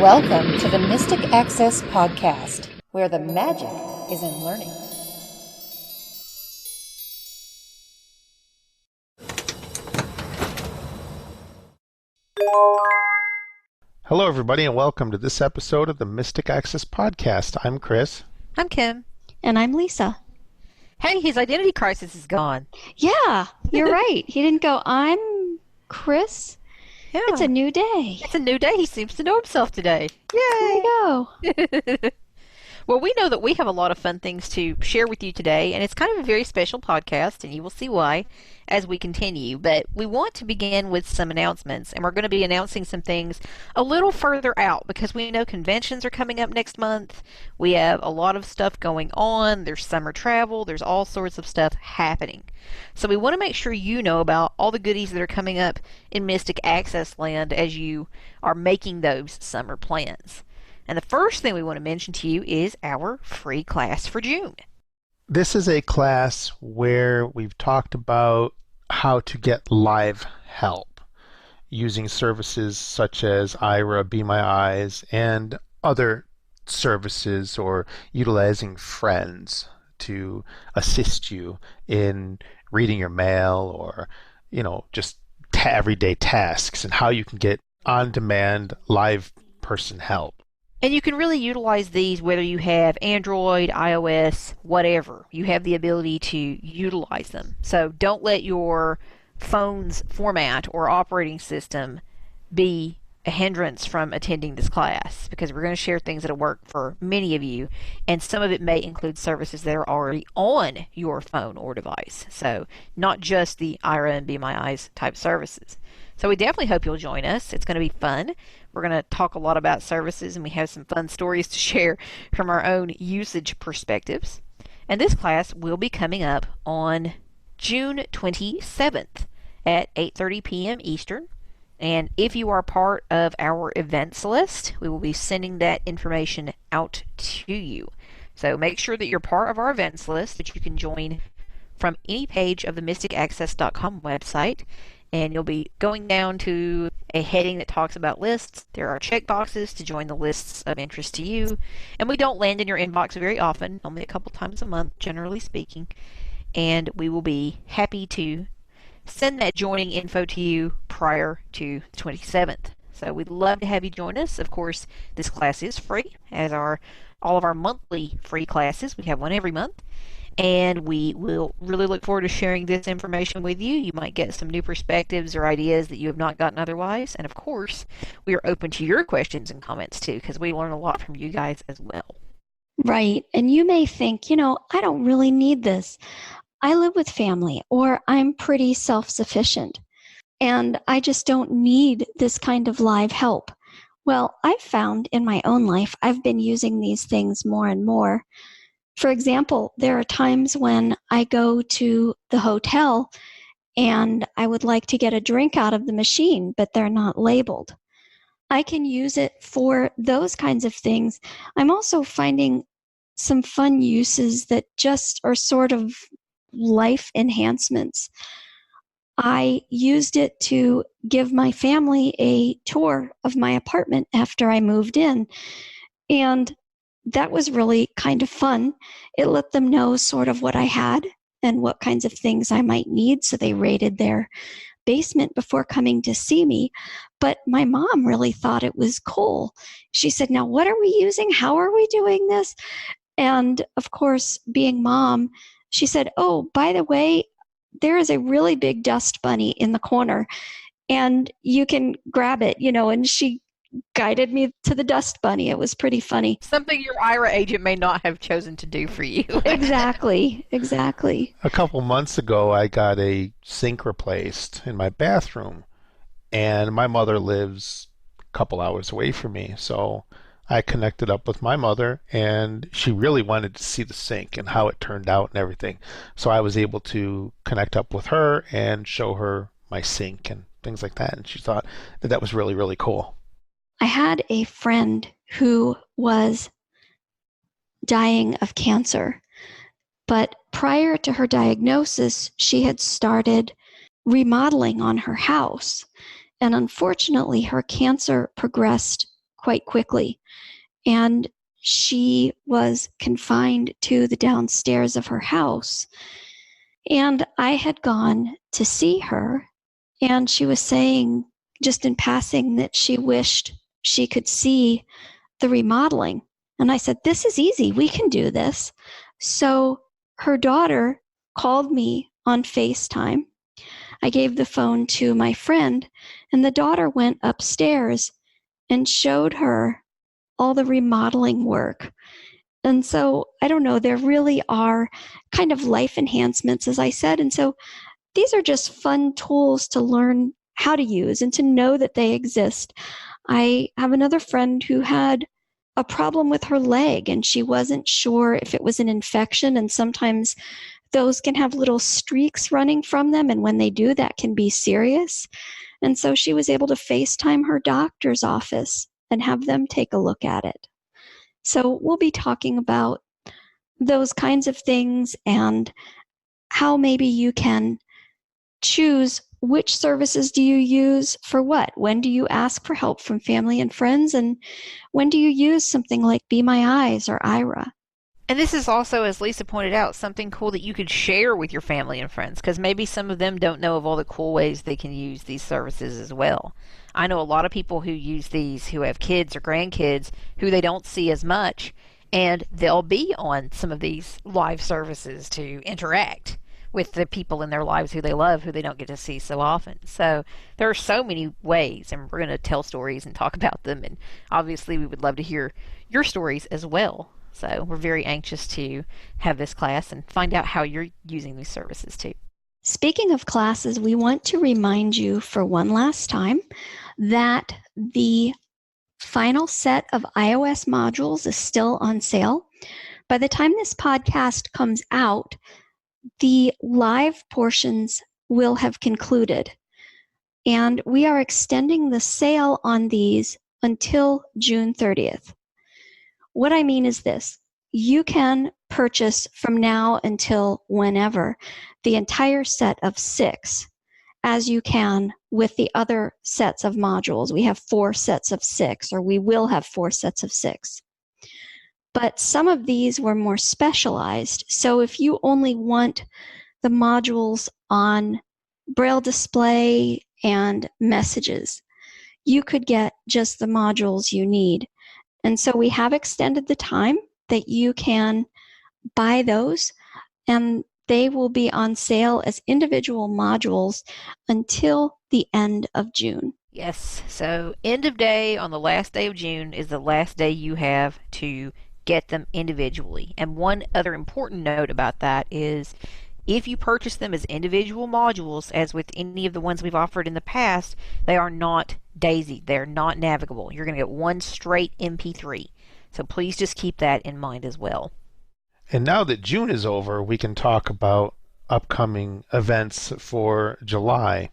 Welcome to the Mystic Access Podcast, where the magic is in learning. Hello, everybody, and welcome to this episode of the Mystic Access Podcast. I'm Chris. I'm Kim. And I'm Lisa. Hey, his identity crisis is gone. Yeah, you're right. He didn't go, I'm Chris. Yeah. It's a new day. It's a new day. He seems to know himself today. There you go. Well, we know that we have a lot of fun things to share with you today, and it's kind of a very special podcast, and you will see why as we continue. But we want to begin with some announcements, and we're going to be announcing some things a little further out because we know conventions are coming up next month. We have a lot of stuff going on. There's summer travel. There's all sorts of stuff happening. So we want to make sure you know about all the goodies that are coming up in Mystic Access Land as you are making those summer plans. And the first thing we want to mention to you is our free class for June. This is a class where we've talked about how to get live help using services such as Aira, Be My Eyes, and other services, or utilizing friends to assist you in reading your mail or, just everyday tasks, and how you can get on-demand live person help. And you can really utilize these whether you have Android, iOS, whatever. You have the ability to utilize them. So don't let your phone's format or operating system be a hindrance from attending this class, because we're going to share things that'll work for many of you, and some of it may include services that are already on your phone or device. So not just the Aira and Be My Eyes type services. So we definitely hope you'll join us. It's going to be fun. We're going to talk a lot about services, and we have some fun stories to share from our own usage perspectives. And this class will be coming up on June 27th at 8:30 p.m. Eastern. And if you are part of our events list, we will be sending that information out to you. So make sure that you're part of our events list, that you can join from any page of the mysticaccess.com website. And you'll be going down to a heading that talks about lists. There are checkboxes to join the lists of interest to you. And we don't land in your inbox very often, only a couple times a month, generally speaking. And we will be happy to send that joining info to you prior to the 27th. So we'd love to have you join us. Of course, this class is free, as are all of our monthly free classes. We have one every month. And we will really look forward to sharing this information with you. You might get some new perspectives or ideas that you have not gotten otherwise. And of course, we are open to your questions and comments too, because we learn a lot from you guys as well. Right. And you may think, I don't really need this. I live with family, or I'm pretty self-sufficient, and I just don't need this kind of live help. Well, I've found in my own life, I've been using these things more and more. For example, there are times when I go to the hotel and I would like to get a drink out of the machine, but they're not labeled. I can use it for those kinds of things. I'm also finding some fun uses that just are sort of life enhancements. I used it to give my family a tour of my apartment after I moved in, and that was really kind of fun. It let them know sort of what I had and what kinds of things I might need, so they rated their basement before coming to see me. But my mom really thought it was cool. She said, "Now, what are we using? How are we doing this?" And of course, being mom, she said, "Oh, by the way, there is a really big dust bunny in the corner, and you can grab it," and she guided me to the dust bunny. It was pretty funny. Something your Aira agent may not have chosen to do for you. Exactly. A couple months ago, I got a sink replaced in my bathroom, and my mother lives a couple hours away from me, so I connected up with my mother, and she really wanted to see the sink and how it turned out and everything. So I was able to connect up with her and show her my sink and things like that, and she thought that was really, really cool. I had a friend who was dying of cancer, but prior to her diagnosis, she had started remodeling on her house. And unfortunately, her cancer progressed quite quickly. And she was confined to the downstairs of her house. And I had gone to see her, and she was saying, just in passing, that she wished she could see the remodeling. And I said, this is easy. We can do this. So her daughter called me on FaceTime. I gave the phone to my friend, and the daughter went upstairs and showed her all the remodeling work. And so, I don't know, there really are kind of life enhancements, as I said. And so these are just fun tools to learn how to use and to know that they exist. I have another friend who had a problem with her leg, and she wasn't sure if it was an infection. And sometimes those can have little streaks running from them. And when they do, that can be serious. And so she was able to FaceTime her doctor's office and have them take a look at it. So we'll be talking about those kinds of things and how maybe you can choose which services do you use for what. When do you ask for help from family and friends? And when do you use something like Be My Eyes or Aira? And this is also, as Lisa pointed out, something cool that you could share with your family and friends, because maybe some of them don't know of all the cool ways they can use these services as well. I know a lot of people who use these who have kids or grandkids who they don't see as much, and they'll be on some of these live services to interact with the people in their lives who they love, who they don't get to see so often. So there are so many ways, and we're going to tell stories and talk about them, and obviously we would love to hear your stories as well. So we're very anxious to have this class and find out how you're using these services too. Speaking of classes, we want to remind you for one last time that the final set of iOS modules is still on sale. By the time this podcast comes out, the live portions will have concluded. And we are extending the sale on these until June 30th. What I mean is this: you can purchase from now until whenever the entire set of 6, as you can with the other sets of modules. We have 4 sets of 6, or we will have 4 sets of 6. But some of these were more specialized. So if you only want the modules on Braille display and messages, you could get just the modules you need. And so we have extended the time that you can buy those, and they will be on sale as individual modules until the end of June. Yes, so end of day on the last day of June is the last day you have to get them individually. And one other important note about that is if you purchase them as individual modules, as with any of the ones we've offered in the past, they are not daisied. They're not navigable. You're going to get one straight MP3. So please just keep that in mind as well. And now that June is over, we can talk about upcoming events for July.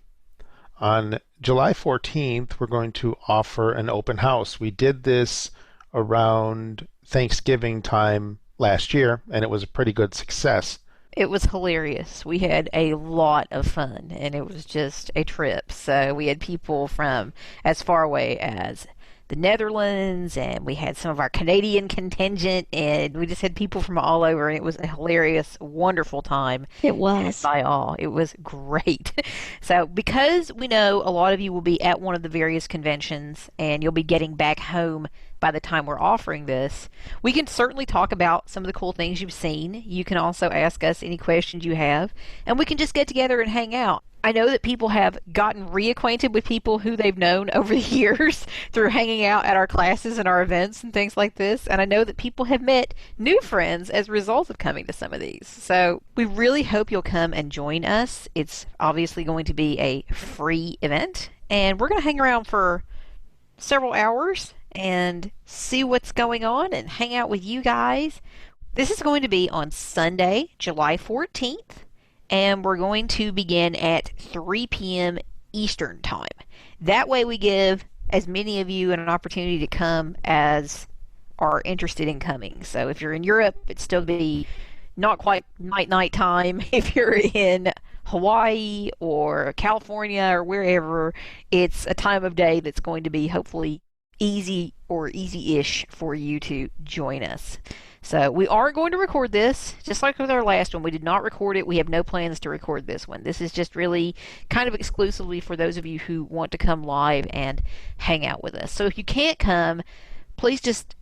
On July 14th, we're going to offer an open house. We did this around Thanksgiving time last year, and it was a pretty good success. It was hilarious. We had a lot of fun, and it was just a trip. So we had people from as far away as the Netherlands, and we had some of our Canadian contingent, and we just had people from all over, and it was a hilarious, wonderful time. It was. By all. It was great. So because we know a lot of you will be at one of the various conventions, and you'll be getting back home by the time we're offering this, we can certainly talk about some of the cool things you've seen. You can also ask us any questions you have, and we can just get together and hang out. I know that people have gotten reacquainted with people who they've known over the years through hanging out at our classes and our events and things like this. And I know that people have met new friends as a result of coming to some of these. So we really hope you'll come and join us. It's obviously going to be a free event, and we're going to hang around for several hours and see what's going on and hang out with you guys. This is going to be on Sunday, July 14th. And we're going to begin at 3 p.m. Eastern Time. That way we give as many of you an opportunity to come as are interested in coming. So if you're in Europe, it's still going to be not quite night time. If you're in Hawaii or California or wherever, it's a time of day that's going to be hopefully easy or easy-ish for you to join us. So we are going to record this, just like with our last one. We did not record it. We have no plans to record this one. This is just really kind of exclusively for those of you who want to come live and hang out with us. So if you can't come, please just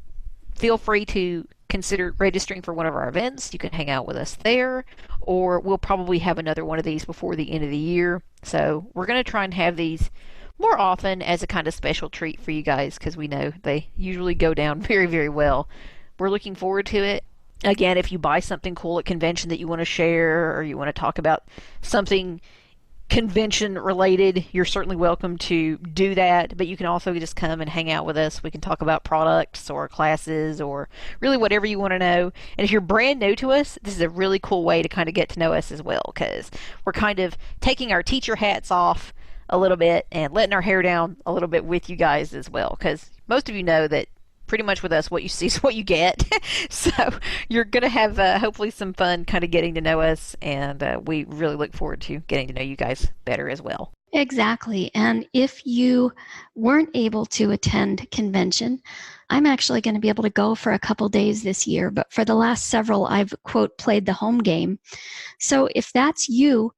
feel free to consider registering for one of our events. You can hang out with us there, or we'll probably have another one of these before the end of the year. So we're going to try and have these more often as a kind of special treat for you guys, because we know they usually go down very, very well. We're looking forward to it. Again, if you buy something cool at convention that you want to share, or you want to talk about something convention related, you're certainly welcome to do that. But you can also just come and hang out with us. We can talk about products or classes or really whatever you want to know. And if you're brand new to us, this is a really cool way to kind of get to know us as well, because we're kind of taking our teacher hats off a little bit and letting our hair down a little bit with you guys as well, because most of you know that pretty much with us, what you see is what you get. So you're going to have hopefully some fun kind of getting to know us, and we really look forward to getting to know you guys better as well. Exactly. And if you weren't able to attend convention, I'm actually going to be able to go for a couple days this year, but for the last several, I've, quote, played the home game. So if that's you,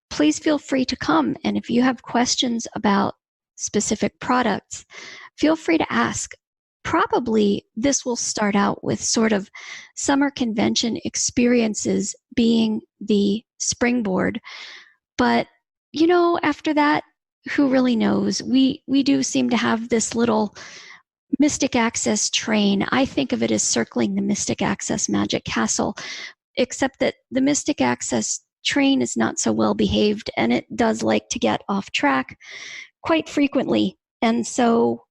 please feel free to come. And if you have questions about specific products, feel free to ask. Probably this will start out with sort of summer convention experiences being the springboard. But, you know, after that, who really knows? We do seem to have this little Mystic Access train. I think of it as circling the Mystic Access Magic Castle, except that the Mystic Access train is not so well behaved, and it does like to get off track quite frequently. And so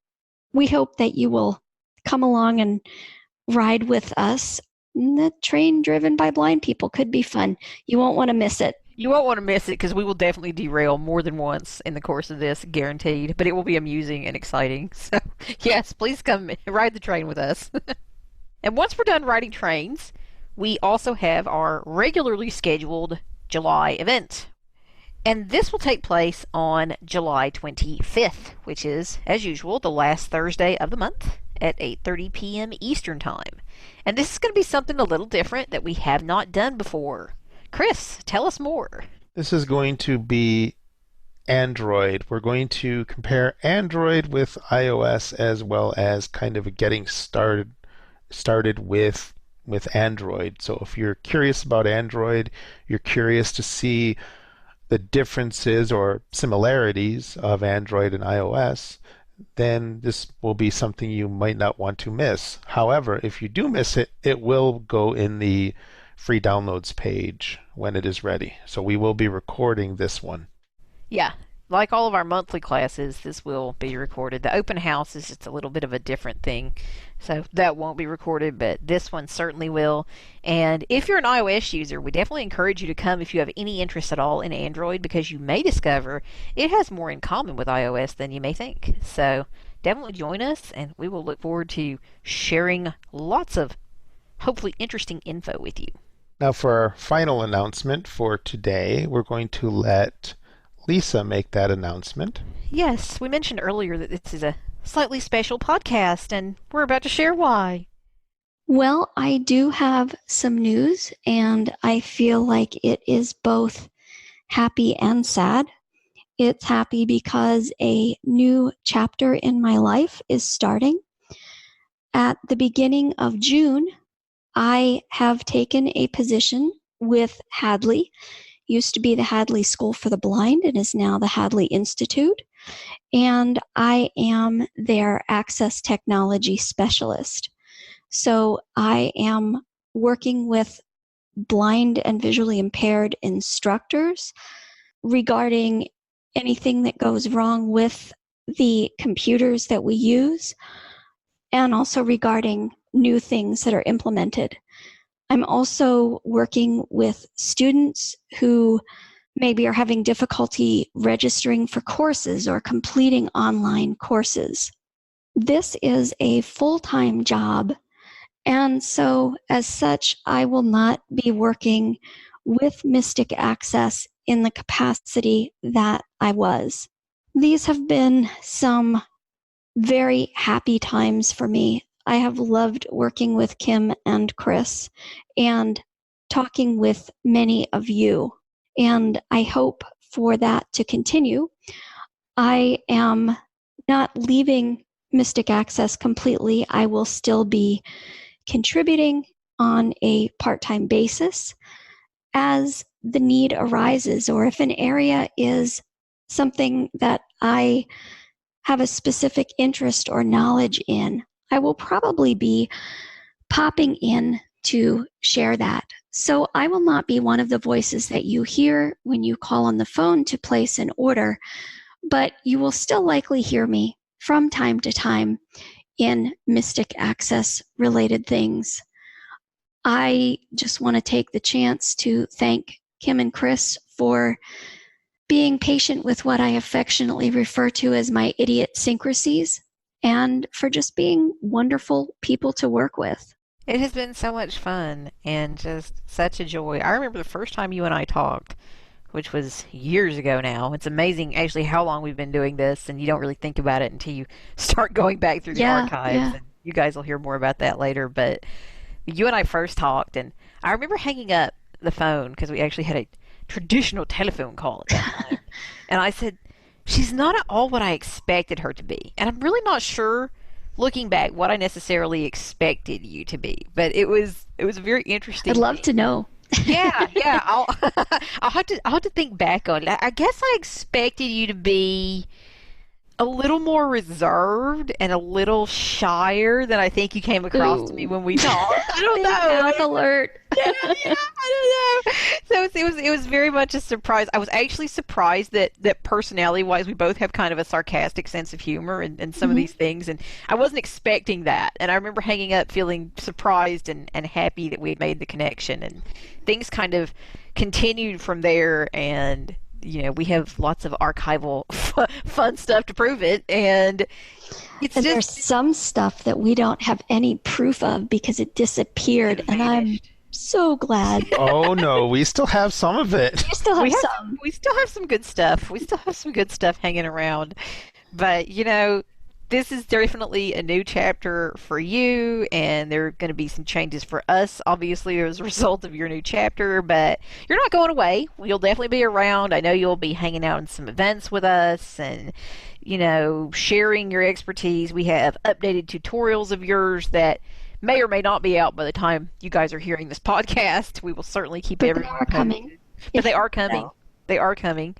we hope that you will come along and ride with us. The train driven by blind people could be fun. You won't want to miss it. You won't want to miss it, because we will definitely derail more than once in the course of this, guaranteed. But it will be amusing and exciting. So, yes, please come ride the train with us. And once we're done riding trains, we also have our regularly scheduled July event. And this will take place on July 25th, which is, as usual, the last Thursday of the month at 8:30 p.m. Eastern Time. And this is going to be something a little different that we have not done before. Chris, tell us more. This is going to be Android. We're going to compare Android with iOS, as well as kind of getting started with Android. So if you're curious about Android, you're curious to see the differences or similarities of Android and iOS, then this will be something you might not want to miss. However, if you do miss it, it will go in the free downloads page when it is ready. So we will be recording this one. Yeah, like all of our monthly classes, this will be recorded. The open house is just a little bit of a different thing, so that won't be recorded, but this one certainly will. And if you're an iOS user, we definitely encourage you to come if you have any interest at all in Android, because you may discover it has more in common with iOS than you may think. So definitely join us, and we will look forward to sharing lots of hopefully interesting info with you. Now for our final announcement for today, we're going to let Lisa make that announcement. Yes, we mentioned earlier that this is a slightly special podcast, and we're about to share why. Well, I do have some news, and I feel like it is both happy and sad. It's happy because a new chapter in my life is starting. At the beginning of June, I have taken a position with Hadley. Used to be the Hadley School for the Blind and is now the Hadley Institute. And I am their access technology specialist. So I am working with blind and visually impaired instructors regarding anything that goes wrong with the computers that we use, and also regarding new things that are implemented. I'm also working with students who maybe are having difficulty registering for courses or completing online courses. This is a full-time job, and so as such, I will not be working with Mystic Access in the capacity that I was. These have been some very happy times for me. I have loved working with Kim and Chris and talking with many of you, and I hope for that to continue. I am not leaving Mystic Access completely. I will still be contributing on a part-time basis as the need arises, or if an area is something that I have a specific interest or knowledge in, I will probably be popping in to share that. So I will not be one of the voices that you hear when you call on the phone to place an order, but you will still likely hear me from time to time in Mystic Access related things. I just want to take the chance to thank Kim and Chris for being patient with what I affectionately refer to as my idiosyncrasies, and for just being wonderful people to work with. It has been so much fun and just such a joy. I remember the first time you and I talked, which was years ago now. It's amazing actually how long we've been doing this, and you don't really think about it until you start going back through the archives. Yeah. And you guys will hear more about that later. But you and I first talked, and I remember hanging up the phone because we actually had a traditional telephone call at that time. And I said, she's not at all what I expected her to be. And I'm really not sure, looking back, what I necessarily expected you to be. But it was very interesting. I'd love to know. Yeah. I'll have to think back on it. I guess I expected you to be a little more reserved and a little shyer than I think you came across to me when we talked. I don't know. Mouth alert. Yeah, I don't know. So it was very much a surprise. I was actually surprised that personality wise we both have kind of a sarcastic sense of humor and some of these things, and I wasn't expecting that. And I remember hanging up feeling surprised and happy that we had made the connection, and things kind of continued from there. And we have lots of archival fun stuff to prove it, and there's some stuff that we don't have any proof of because it disappeared, and I'm so glad. Oh no, we still have some of it. We still have some. We still have some good stuff. We still have some good stuff hanging around. But this is definitely a new chapter for you, and there are going to be some changes for us, obviously, as a result of your new chapter, but you're not going away. You'll definitely be around. I know you'll be hanging out in some events with us and, sharing your expertise. We have updated tutorials of yours that may or may not be out by the time you guys are hearing this podcast. We will certainly keep everyone posted. But they are coming. They are coming.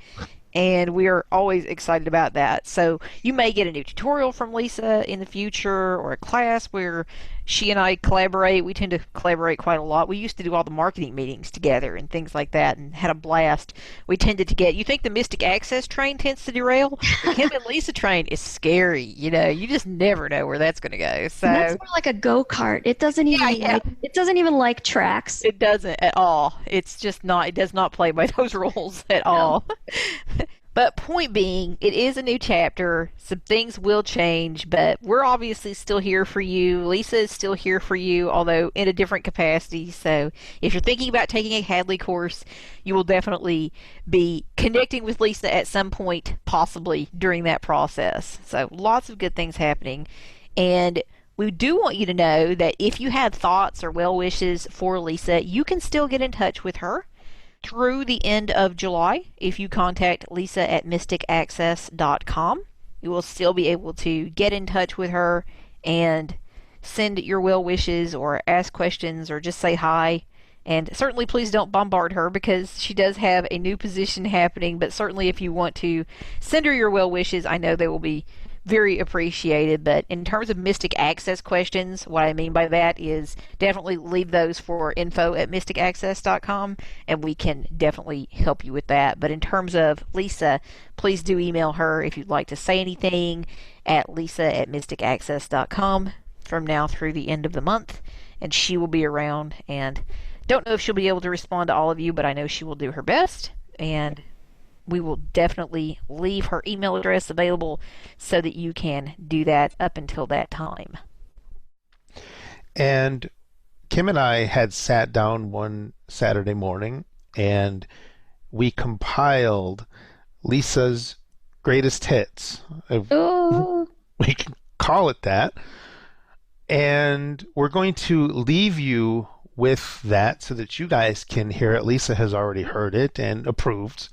And we are always excited about that. So you may get a new tutorial from Lisa in the future, or a class where she and I collaborate. We tend to collaborate quite a lot. We used to do all the marketing meetings together and things like that, and had a blast. We tended to you think the Mystic Access train tends to derail? The Kim and Lisa train is scary. You just never know where that's going to go. So that's more like a go-kart. It doesn't even it doesn't even like tracks. It doesn't at all. It's just not. It does not play by those rules at all. But point being, it is a new chapter. Some things will change, but we're obviously still here for you. Lisa is still here for you, although in a different capacity. So if you're thinking about taking a Hadley course, you will definitely be connecting with Lisa at some point, possibly during that process. So lots of good things happening. And we do want you to know that if you have thoughts or well wishes for Lisa, you can still get in touch with her through the end of July. If you contact Lisa at mysticaccess.com, you will still be able to get in touch with her and send your well wishes or ask questions or just say hi. And certainly please don't bombard her, because she does have a new position happening, but certainly if you want to send her your well wishes, I know they will be very appreciated. But in terms of Mystic Access questions, what I mean by that is definitely leave those for info@mysticaccess.com, and we can definitely help you with that. But in terms of Lisa, please do email her if you'd like to say anything at lisa@mysticaccess.com from now through the end of the month, and she will be around. And don't know if she'll be able to respond to all of you, but I know she will do her best, and we will definitely leave her email address available so that you can do that up until that time. And Kim and I had sat down one Saturday morning, and we compiled Lisa's greatest hits. Oh. call it that. And we're going to leave you with that so that you guys can hear it. Lisa has already heard it and approved.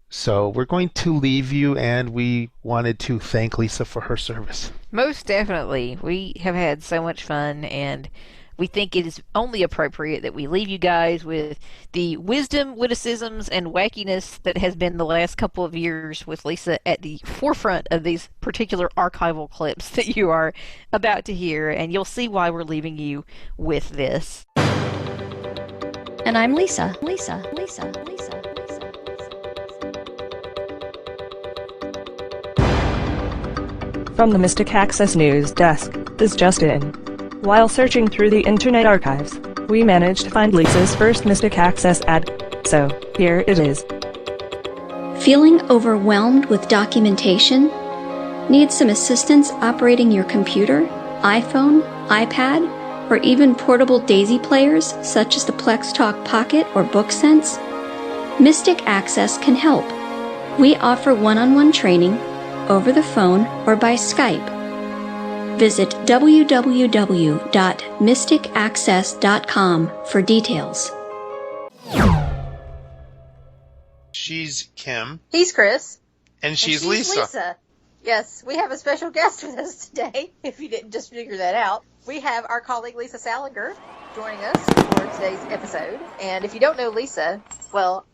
So we're going to leave you, and we wanted to thank Lisa for her service. Most definitely. We have had so much fun, and we think it is only appropriate that we leave you guys with the wisdom, witticisms, and wackiness that has been the last couple of years with Lisa at the forefront of these particular archival clips that you are about to hear, and you'll see why we're leaving you with this. And I'm Lisa. Lisa. Lisa. Lisa. From the Mystic Access News Desk, this just in. While searching through the Internet Archives, we managed to find Lisa's first Mystic Access ad. So, here it is. Feeling overwhelmed with documentation? Need some assistance operating your computer, iPhone, iPad, or even portable Daisy players such as the Plex Talk Pocket or BookSense? Mystic Access can help. We offer one-on-one training over the phone or by Skype. Visit www.mysticaccess.com for details. She's Kim. He's Chris. And she's Lisa. Yes, we have a special guest with us today, if you didn't just figure that out. We have our colleague Lisa Salinger joining us for today's episode. And if you don't know Lisa, well,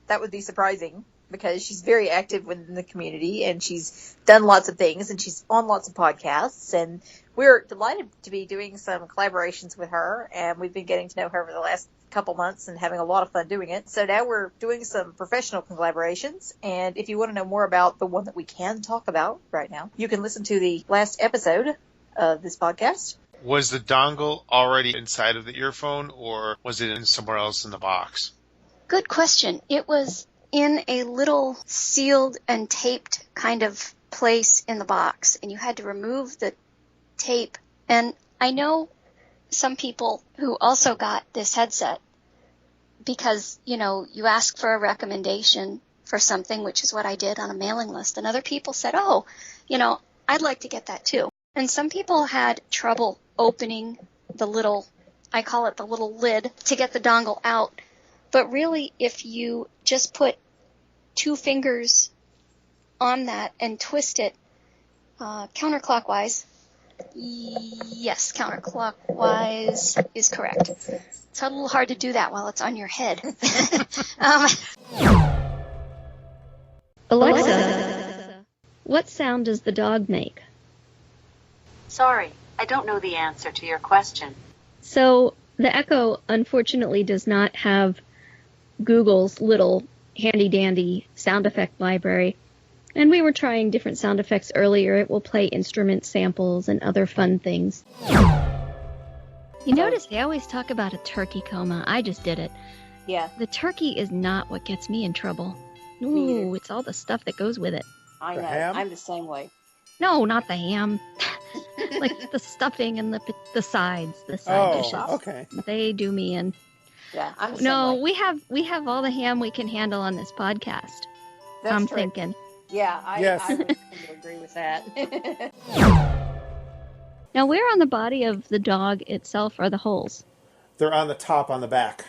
that would be surprising, because she's very active within the community, and she's done lots of things, and she's on lots of podcasts, and we're delighted to be doing some collaborations with her, and we've been getting to know her over the last couple months and having a lot of fun doing it. So now we're doing some professional collaborations, and if you want to know more about the one that we can talk about right now, you can listen to the last episode of this podcast. Was the dongle already inside of the earphone, or was it in somewhere else in the box? Good question. It was in a little sealed and taped kind of place in the box, and you had to remove the tape. And I know some people who also got this headset because, you ask for a recommendation for something, which is what I did on a mailing list, and other people said, oh, I'd like to get that too. And some people had trouble opening the little, I call it the little lid, to get the dongle out. But really, if you just put 2 fingers on that and twist it counterclockwise, yes, counterclockwise is correct. It's a little hard to do that while it's on your head. Alexa, what sound does the dog make? Sorry, I don't know the answer to your question. So the Echo, unfortunately, does not have Google's little handy-dandy sound effect library. And we were trying different sound effects earlier. It will play instrument samples and other fun things. You notice they always talk about a turkey coma. I just did it. Yeah. The turkey is not what gets me in trouble. Me Ooh, either. it's all the stuff that goes with it. I know. ham? I'm the same way. No, not the ham. Like the stuffing and the sides, the side dishes. Okay. They do me in. Yeah, I'm the same No, way. we have all the ham we can handle on this podcast. That's I'm true. thinking. Yeah, Yes. I would tend to agree with that. Now, where on the body of the dog itself are the holes? They're on the top, on the back.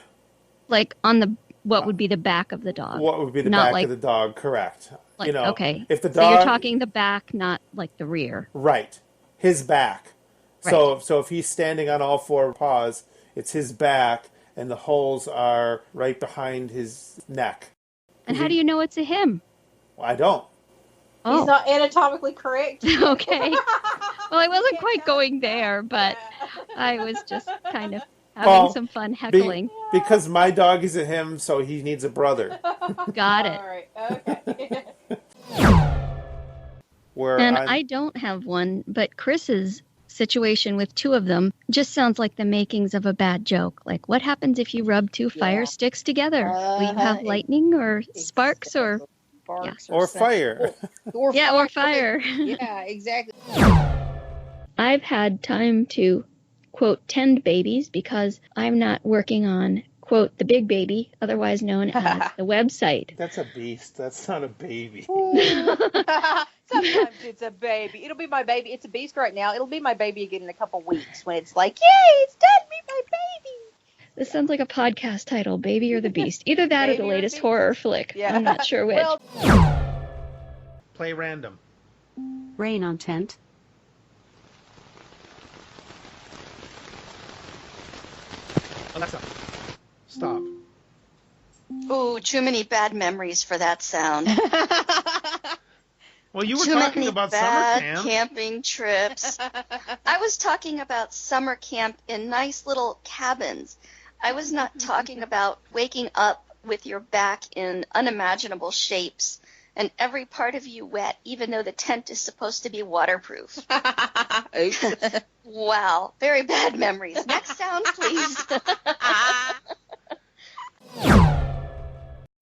Like on the what would be the back of the dog? What would be the Not back like- of the dog? Correct. Like, okay. If the dog, So you're talking the back, not like the rear. right, his back. So if he's standing on all 4 paws, it's his back, and the holes are right behind his neck. And how do you know it's a him? Well, I don't. Oh, He's not anatomically correct. okay. Well, I wasn't quite going there, but I was just kind of having some fun heckling. Because my dog is a him, so he needs a brother. Got it. All right. Okay. Where And I'm- I don't have one, but Chris's situation with 2 of them just sounds like the makings of a bad joke. Like, what happens if you rub 2 fire sticks together? Will you have lightning or sparks or... Barks or something. fire. Or Yeah, or fire. Yeah, exactly. I've had time to, quote, tend babies because I'm not working on, quote, the big baby, otherwise known as the website. That's a beast. That's not a baby. Sometimes it's a baby. It'll be my baby. It's a beast right now. It'll be my baby again in a couple weeks when it's like, yay, it's done to be my baby. This sounds like a podcast title, Baby or the Beast. Either that or the latest horror flick. Yeah. I'm not sure which. Well, Play random. Rain on tent. Alexa, stop. Ooh, too many bad memories for that sound. Well, you were Too talking many about bad summer camp. camping trips. I was talking about summer camp in nice little cabins. I was not talking about waking up with your back in unimaginable shapes and every part of you wet, even though the tent is supposed to be waterproof. Wow, very bad memories. Next sound, please.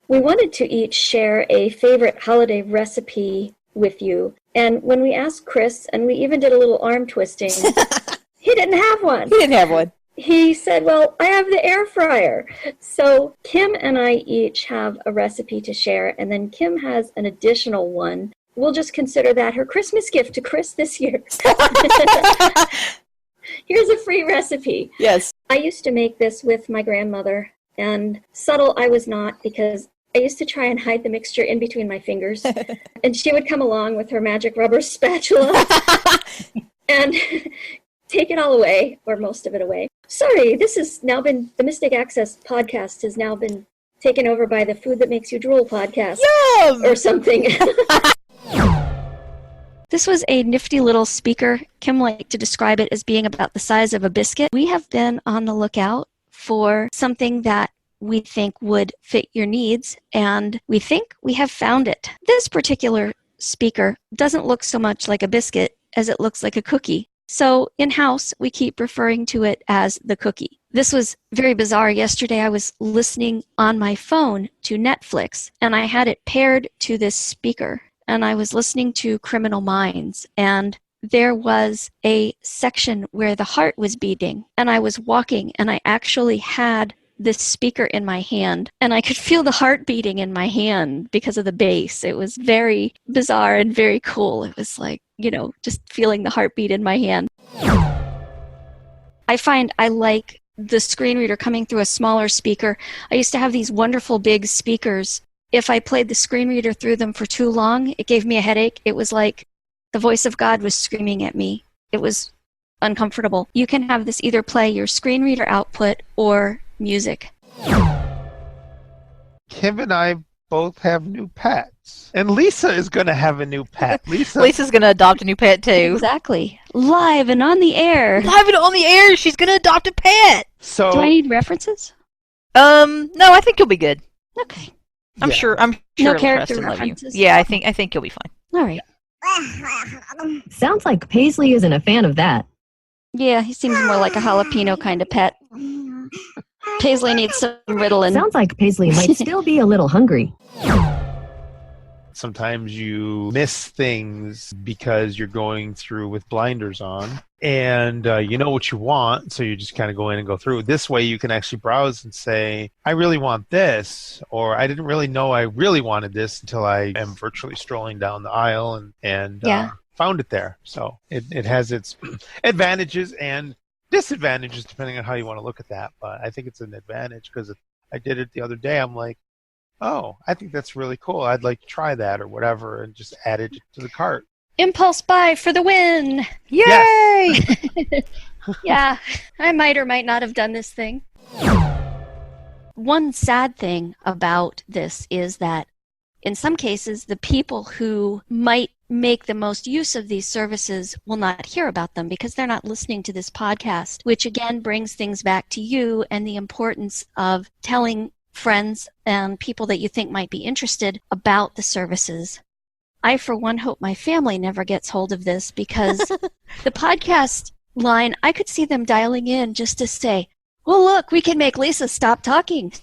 We wanted to each share a favorite holiday recipe with you. And when we asked Chris, and we even did a little arm twisting, he didn't have one. He didn't have one. He said, well, I have the air fryer. So Kim and I each have a recipe to share, and then Kim has an additional one. We'll just consider that her Christmas gift to Chris this year. Here's a free recipe. Yes. I used to make this with my grandmother, and subtle I was not because I used to try and hide the mixture in between my fingers. And she would come along with her magic rubber spatula and take it all away, or most of it away. Sorry, this has now been, the Mystic Access podcast has now been taken over by the Food That Makes You Drool podcast. Yum! Or something. This was a nifty little speaker. Kim liked to describe it as being about the size of a biscuit. We have been on the lookout for something that we think would fit your needs, and we think we have found it. This particular speaker doesn't look so much like a biscuit as it looks like a cookie. So in-house, we keep referring to it as the cookie. This was very bizarre. Yesterday, I was listening on my phone to Netflix, and I had it paired to this speaker, and I was listening to Criminal Minds, and there was a section where the heart was beating, and I was walking, and I actually had this speaker in my hand, and I could feel the heart beating in my hand because of the bass. It was very bizarre and very cool. It was like, just feeling the heartbeat in my hand. I find I like the screen reader coming through a smaller speaker. I used to have these wonderful big speakers. If I played the screen reader through them for too long, it gave me a headache. It was like the voice of God was screaming at me. It was uncomfortable. You can have this either play your screen reader output or music. Kim and I both have new pets. And Lisa is going to have a new pet. Lisa's going to adopt a new pet, too. Exactly. Live and on the air. Live and on the air, she's going to adopt a pet. So, do I need references? No, I think you'll be good. Okay. I'm sure No it'll character trust and love you. references? Yeah, I think you'll be fine. All right. Sounds like Paisley isn't a fan of that. Yeah, he seems more like a jalapeno kind of pet. Paisley needs some Ritalin. Sounds like Paisley might still be a little hungry. sometimes you miss things because you're going through with blinders on, and you know what you want, so you just kind of go in and go through. This way you can actually browse and say, I really want this, or I didn't really know I really wanted this until I am virtually strolling down the aisle and found it there. So it has its advantages and disadvantages depending on how you want to look at that, but I think it's an advantage because I did it the other day. I'm like, oh, I think that's really cool. I'd like to try that or whatever, and just add it to the cart. Impulse buy for the win! Yay! Yes. Yeah, I might or might not have done this thing. One sad thing about this is that in some cases, the people who might make the most use of these services will not hear about them because they're not listening to this podcast, which again brings things back to you and the importance of telling friends and people that you think might be interested about the services. I, for one, hope my family never gets hold of this because the podcast line, I could see them dialing in just to say, well, look, we can make Lisa stop talking.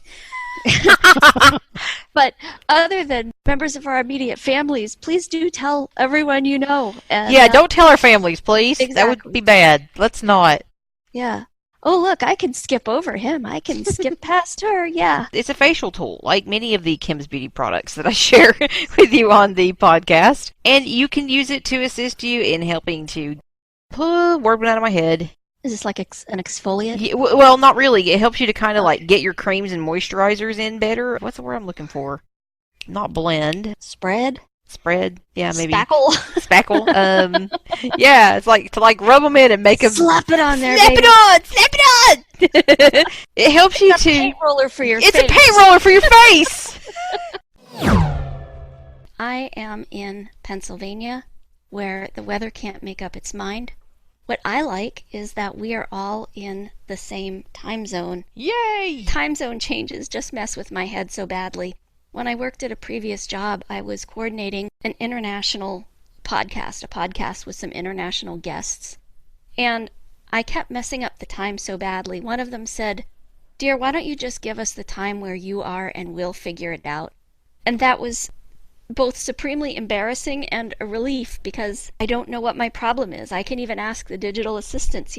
But other than members of our immediate families, please do tell everyone you know. And, yeah, don't tell our families, please. Exactly. That would be bad. Let's not. Yeah. oh, look, I can skip over him. I can skip past her. Yeah. It's a facial tool, like many of the Kim's Beauty products that I share with you on the podcast. And you can use it to assist you in helping to pull word went out of my head. Is this like an exfoliant? Yeah, well, not really. It helps you to kind of like get your creams and moisturizers in better. What's the word I'm looking for? Not blend. Spread? Yeah, maybe. Spackle? Spackle. Yeah, it's like to like rub them in and make them. Slap it on there, Slap baby. it on! It helps you It's a paint roller for your face. It's a paint roller for your face! I am in Pennsylvania, where the weather can't make up its mind. What I like is that we are all in the same time zone. Yay! Time zone changes just mess with my head so badly. When I worked at a previous job, I was coordinating an international podcast, a podcast with some international guests. And I kept messing up the time so badly. One of them said, "Dear, why don't you just give us the time where you are and we'll figure it out?" And that was both supremely embarrassing and a relief, because I don't know what my problem is. I can even ask the digital assistants,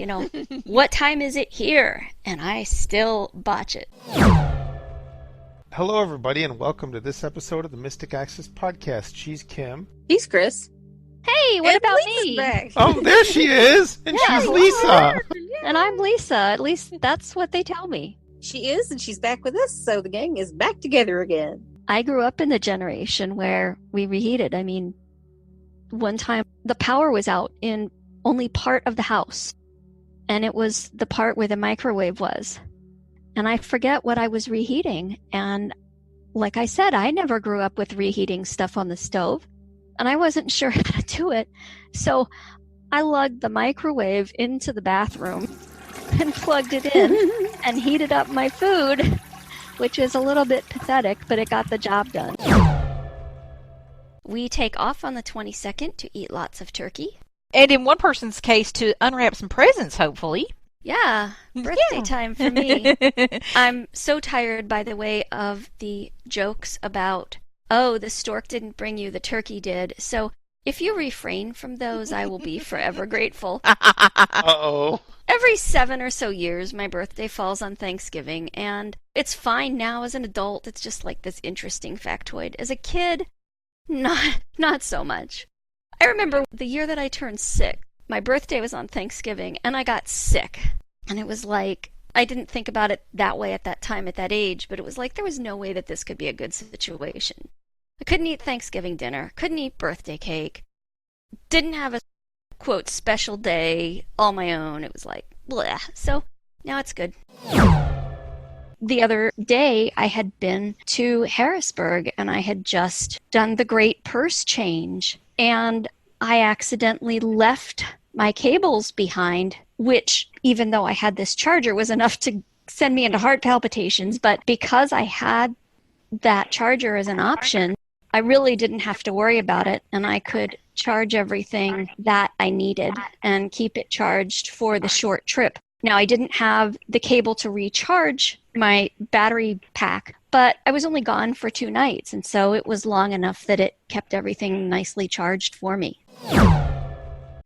what time is it here? And I still botch it. Hello, everybody, and welcome to this episode of the Mystic Access Podcast. She's Kim. He's Chris. Hey, what about me? Back. Oh, there she is! And Yeah, she's Lisa! And I'm Lisa. At least that's what they tell me. She is, and she's back with us, so the gang is back together again. I grew up in the generation where we reheated. I mean, one time the power was out in only part of the house, and it was the part where the microwave was. And I forget what I was reheating. And like I said, I never grew up with reheating stuff on the stove, and I wasn't sure how to do it. So I lugged the microwave into the bathroom and plugged it in and heated up my food, which is a little bit pathetic, but it got the job done. We take off on the 22nd to eat lots of turkey. And in one person's case, to unwrap some presents, hopefully. Yeah, birthday time for me. I'm so tired, by the way, of the jokes about, oh, the stork didn't bring you, the turkey did. So if you refrain from those, I will be forever grateful. Uh-oh. Every 7 or so years, my birthday falls on Thanksgiving, and it's fine now as an adult. It's just like this interesting factoid. As a kid, not so much. I remember the year that I turned 6. My birthday was on Thanksgiving, and I got sick. And it was like, I didn't think about it that way at that time, at that age, but it was like there was no way that this could be a good situation. I couldn't eat Thanksgiving dinner, couldn't eat birthday cake, didn't have a, quote, special day all my own. It was like, bleh. So now it's good. The other day, I had been to Harrisburg, and I had just done the great purse change, and I accidentally left my cables behind, which, even though I had this charger, was enough to send me into heart palpitations. But because I had that charger as an option, I really didn't have to worry about it, and I could charge everything that I needed and keep it charged for the short trip. Now, I didn't have the cable to recharge my battery pack, but I was only gone for 2 nights, and so it was long enough that it kept everything nicely charged for me.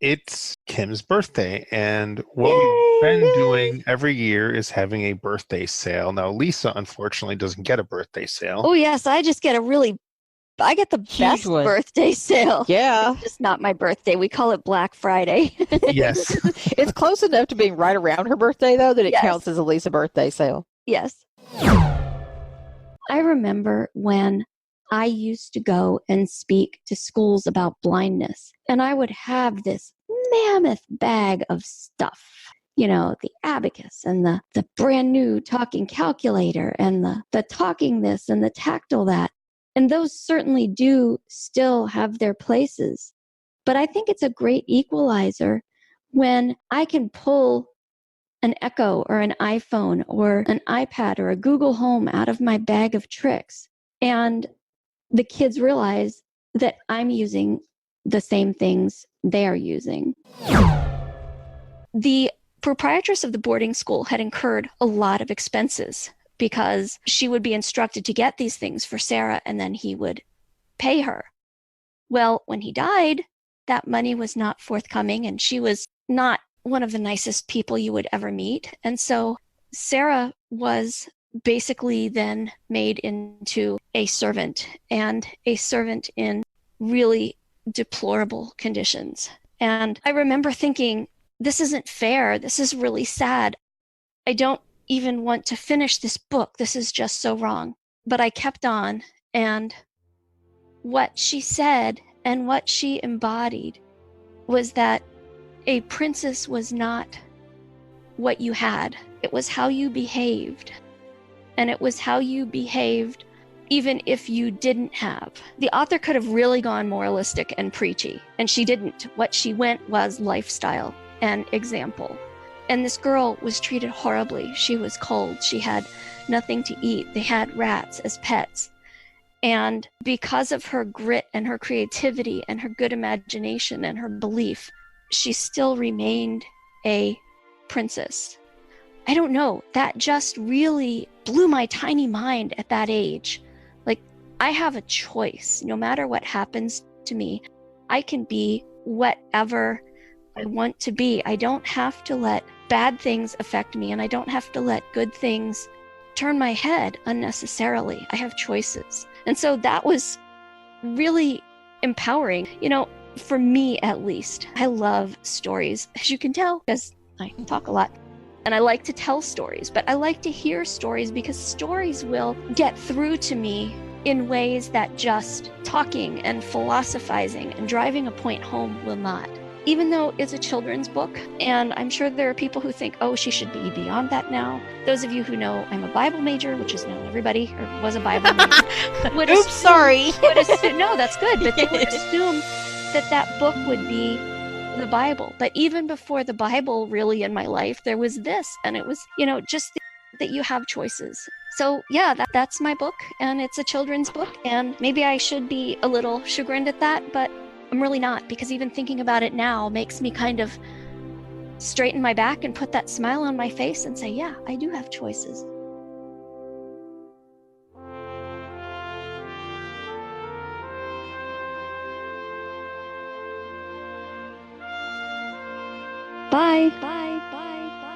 It's Kim's birthday, and what we've been doing every year is having a birthday sale. Now, Lisa, unfortunately, doesn't get a birthday sale. Oh, yes, I get the best one. birthday sale. Yeah. It's just not my birthday. We call it Black Friday. Yes. It's close enough to being right around her birthday, though, that it Yes. counts as a Lisa birthday sale. Yes. I remember when I used to go and speak to schools about blindness, and I would have this mammoth bag of stuff. You know, the abacus and the brand new talking calculator and the talking this and the tactile that. And those certainly do still have their places. But I think it's a great equalizer when I can pull an Echo or an iPhone or an iPad or a Google Home out of my bag of tricks, and the kids realize that I'm using the same things they're using. The proprietress of the boarding school had incurred a lot of expenses because she would be instructed to get these things for Sarah, and then he would pay her. Well, when he died, that money was not forthcoming, and she was not one of the nicest people you would ever meet. And so Sarah was basically then made into a servant, and a servant in really deplorable conditions. And I remember thinking, this isn't fair. This is really sad. I don't even want to finish this book. This is just so wrong. But I kept on, and what she said and what she embodied was that a princess was not what you had. It was how you behaved. And it was how you behaved even if you didn't have. The author could have really gone moralistic and preachy, and she didn't. What she went was lifestyle and example. And this girl was treated horribly. She was cold. She had nothing to eat. They had rats as pets. And because of her grit and her creativity and her good imagination and her belief, she still remained a princess. I don't know, that just really blew my tiny mind at that age. Like, I have a choice. No matter what happens to me, I can be whatever I want to be. I don't have to let bad things affect me, and I don't have to let good things turn my head unnecessarily. I have choices. And so that was really empowering. You know, for me at least, I love stories, as you can tell, because I talk a lot. And I like to tell stories, but I like to hear stories because stories will get through to me in ways that just talking and philosophizing and driving a point home will not. Even though it's a children's book, and I'm sure there are people who think, oh, she should be beyond that now. Those of you who know I'm a Bible major, which is now everybody, or was a Bible major. Oops, sorry. No, that's good, but they would assume that that book would be the Bible. But even before the Bible really in my life, there was this, and it was, you know, just that you have choices. So yeah, that's my book, and it's a children's book, and maybe I should be a little chagrined at that, but I'm really not, because even thinking about it now makes me kind of straighten my back and put that smile on my face and say, yeah, I do have choices. Bye. Bye. Bye. Bye.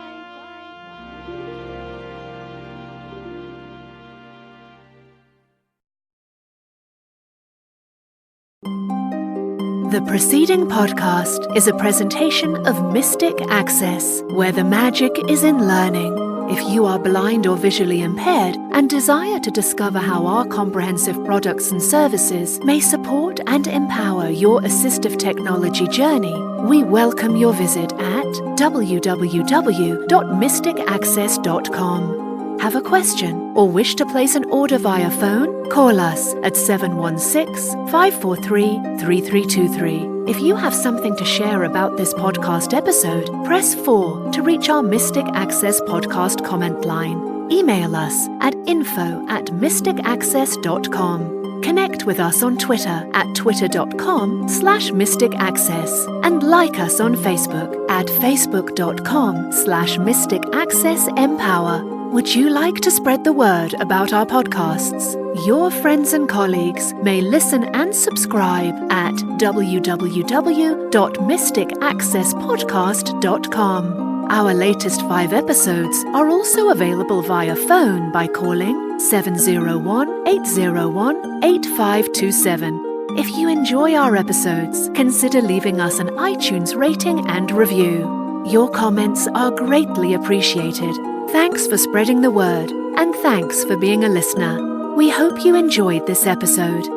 The preceding podcast is a presentation of Mystic Access, where the magic is in learning. If you are blind or visually impaired and desire to discover how our comprehensive products and services may support and empower your assistive technology journey, we welcome your visit at www.mysticaccess.com. Have a question or wish to place an order via phone? Call us at 716-543-3323. If you have something to share about this podcast episode, press 4 to reach our Mystic Access podcast comment line. Email us at info@mysticaccess.com. Connect with us on Twitter at twitter.com/mysticaccess and like us on Facebook at facebook.com/mysticaccessempower. Would you like to spread the word about our podcasts? Your friends and colleagues may listen and subscribe at www.mysticaccesspodcast.com. Our latest 5 episodes are also available via phone by calling 701-801-8527. If you enjoy our episodes, consider leaving us an iTunes rating and review. Your comments are greatly appreciated. Thanks for spreading the word, and thanks for being a listener. We hope you enjoyed this episode.